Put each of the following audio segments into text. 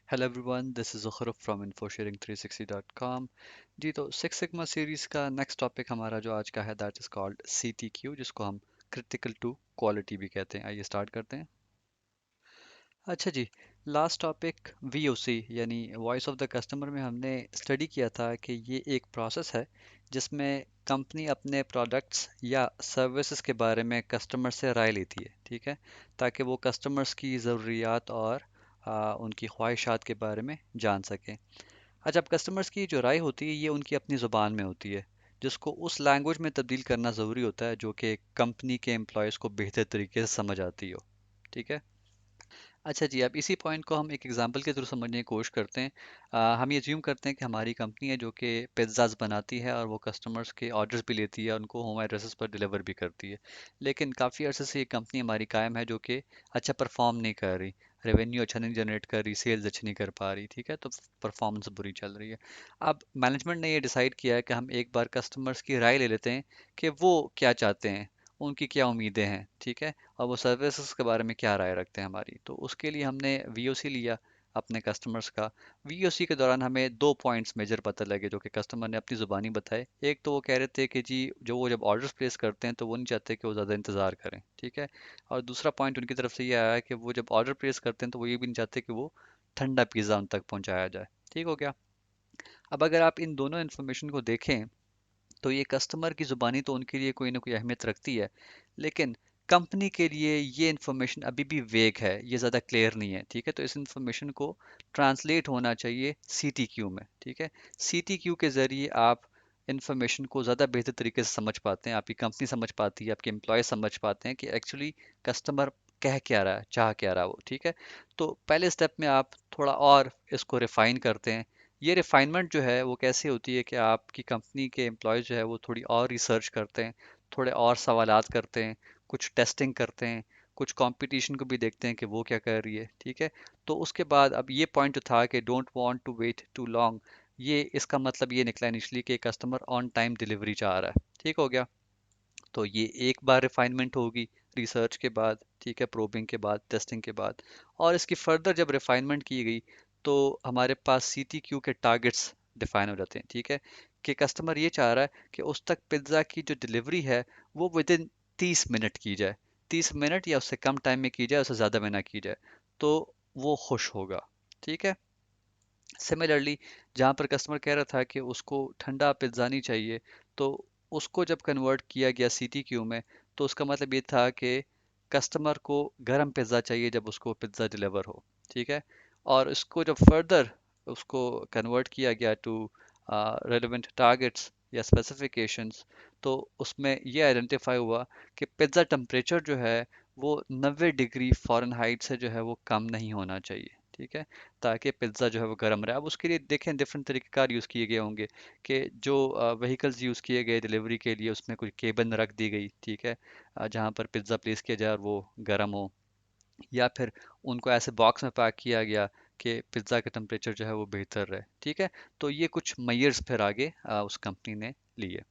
Hello everyone, this is Zukhruf from infosharing360.com। जी, तो six sigma series का नेक्स्ट टॉपिक हमारा जो आज का है दैट इज़ कॉल्ड CTQ, जिसको हम क्रिटिकल टू क्वालिटी भी कहते हैं। आइए स्टार्ट करते हैं। अच्छा जी, लास्ट टॉपिक VOC यानी वॉइस ऑफ द कस्टमर में हमने स्टडी किया था कि ये एक प्रोसेस है जिसमें कंपनी अपने प्रोडक्ट्स या सर्विसेज के बारे में कस्टमर से राय लेती है, ठीक है, ताकि वो कस्टमर्स की ज़रूरियात और उनकी ख्वाहिशात के बारे में जान सकें। अच्छा, अब कस्टमर्स की जो राय होती है ये उनकी अपनी ज़ुबान में होती है, जिसको उस लैंग्वेज में तब्दील करना ज़रूरी होता है जो कि कंपनी के एम्प्लॉयज़ को बेहतर तरीके से समझ आती हो। ठीक है। अच्छा जी, अब इसी पॉइंट को हम एक एग्जांपल के थ्रू समझने की कोशिश करते हैं। हम ये अज्यूम करते हैं कि हमारी कंपनी है जो कि पिज़्ज़ाज़ बनाती है और वो कस्टमर्स के ऑर्डर्स भी लेती है, उनको होम एड्रेसेस पर डिलीवर भी करती है। लेकिन काफ़ी अरसे से ये कंपनी हमारी कायम है जो कि अच्छा परफॉर्म नहीं कर रही, रेवेन्यू अच्छा नहीं जनरेट कर रही, सेल्स अच्छी नहीं कर पा रही, ठीक है, तो परफॉर्मेंस बुरी चल रही है। अब मैनेजमेंट ने ये डिसाइड किया है कि हम एक बार कस्टमर्स की राय ले लेते हैं कि वो क्या चाहते हैं, उनकी क्या उम्मीदें हैं, ठीक है, और वो सर्विसेज के बारे में क्या राय रखते हैं हमारी। तो उसके लिए हमने VOC लिया अपने कस्टमर्स का। VOC के दौरान हमें दो पॉइंट्स मेजर पता लगे जो कि कस्टमर ने अपनी ज़ुबानी बताए। एक तो वो कह रहे थे कि जी जो वो जब ऑर्डर्स प्लेस करते हैं तो वो नहीं चाहते कि वो ज़्यादा इंतज़ार करें, ठीक है, और दूसरा पॉइंट उनकी तरफ से ये आया कि वो जब ऑर्डर प्लेस करते हैं तो वो ये भी नहीं चाहते कि वो ठंडा पिज़्ज़ा उन तक पहुंचाया जाए। ठीक हो गया। अब अगर आप इन दोनों इन्फॉर्मेशन को देखें तो ये कस्टमर की ज़ुबानी तो उनके लिए कोई ना कोई अहमियत रखती है, लेकिन कंपनी के लिए ये इन्फॉर्मेशन अभी भी वेग है, ये ज़्यादा क्लियर नहीं है, ठीक है, तो इस इन्फॉर्मेशन को ट्रांसलेट होना चाहिए CTQ में, ठीक है। CTQ के ज़रिए आप इन्फॉर्मेशन को ज़्यादा बेहतर तरीके से समझ पाते हैं, आपकी कंपनी समझ पाती है, आपके एम्प्लॉय समझ पाते हैं कि एक्चुअली कस्टमर कह क्या रहा है, चाह क्या रहा है वो, ठीक है। तो पहले स्टेप में आप थोड़ा और इसको रिफाइन करते हैं। ये रिफाइनमेंट जो है वो कैसे होती है कि आपकी कंपनी के एम्प्लॉयज़ जो है वो थोड़ी और रिसर्च करते हैं, थोड़े और सवालात करते हैं, कुछ टेस्टिंग करते हैं, कुछ कंपटीशन को भी देखते हैं कि वो क्या कर रही है, ठीक है। तो उसके बाद अब ये पॉइंट जो था कि don't want to wait too long, ये इसका मतलब ये निकला इनिशली कि कस्टमर ऑन टाइम डिलीवरी चाह रहा है। ठीक हो गया। तो ये एक बार रिफाइनमेंट होगी रिसर्च के बाद, ठीक है, प्रोबिंग के बाद, टेस्टिंग के बाद, और इसकी फर्दर जब रिफाइनमेंट की गई तो हमारे पास CTQ के टारगेट्स डिफाइन हो जाते हैं, ठीक है, कि कस्टमर ये चाह रहा है कि उस तक पिज्ज़ा की जो डिलीवरी है वो विद इन 30 मिनट की जाए, 30 मिनट या उससे कम टाइम में की जाए, उससे ज़्यादा में ना की जाए, तो वो खुश होगा। ठीक है। सिमिलरली जहाँ पर कस्टमर कह रहा था कि उसको ठंडा पिज्ज़ा नहीं चाहिए, तो उसको जब कन्वर्ट किया गया CTQ में, तो उसका मतलब ये था कि कस्टमर को गर्म पिज़्ज़ा चाहिए जब उसको पिज़्ज़ा डिलीवर हो, ठीक है। और इसको जब फर्दर उसको कन्वर्ट किया गया टू रेलेवेंट टारगेट्स या स्पेसिफिकेशंस, तो उसमें ये आइडेंटिफाई हुआ कि पिज़्ज़ा टेम्परेचर जो है वो 90 डिग्री फ़ारेनहाइट से जो है वो कम नहीं होना चाहिए, ठीक है, ताकि पिज़्ज़ा जो है वो गर्म रहे। अब उसके लिए देखें डिफरेंट तरीक़ेकार यूज़ किए गए होंगे कि जो व्हीकल्स यूज़ किए गए डिलीवरी के लिए उसमें कोई केबन रख दी गई, ठीक है, जहाँ पर पिज़्ज़ा प्लेस किया जाए और वो गर्म हो, या फिर उनको ऐसे बॉक्स में पैक किया गया कि पिज़्ज़ा का टेम्परेचर जो है वो बेहतर रहे, ठीक है। तो ये कुछ मेजर्स फिर आगे उस कंपनी ने लिए।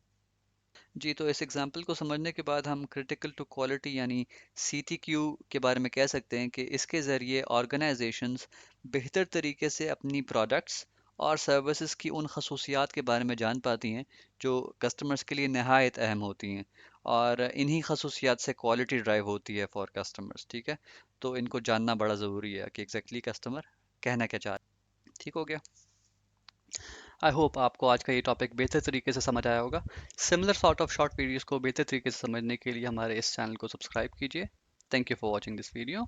जी, तो इस एग्जाम्पल को समझने के बाद हम क्रिटिकल टू क्वालिटी यानी CTQ के बारे में कह सकते हैं कि इसके ज़रिए ऑर्गेनाइजेशंस बेहतर तरीके से अपनी प्रोडक्ट्स और सर्विसेज की उन खसूसियात के बारे में जान पाती हैं जो कस्टमर्स के लिए नहायत अहम होती हैं, और इन्हीं खसूसियात से क्वालिटी ड्राइव होती है फॉर कस्टमर्स, ठीक है। तो इनको जानना बड़ा ज़रूरी है कि एग्जैक्टली कस्टमर कहना क्या चाह रहा है। ठीक हो गया। आई होप आपको आज का ये टॉपिक बेहतर तरीके से समझ आया होगा। Similar sort of short videos को बेहतर तरीके से समझने के लिए हमारे इस चैनल को सब्सक्राइब कीजिए। Thank you for watching this video.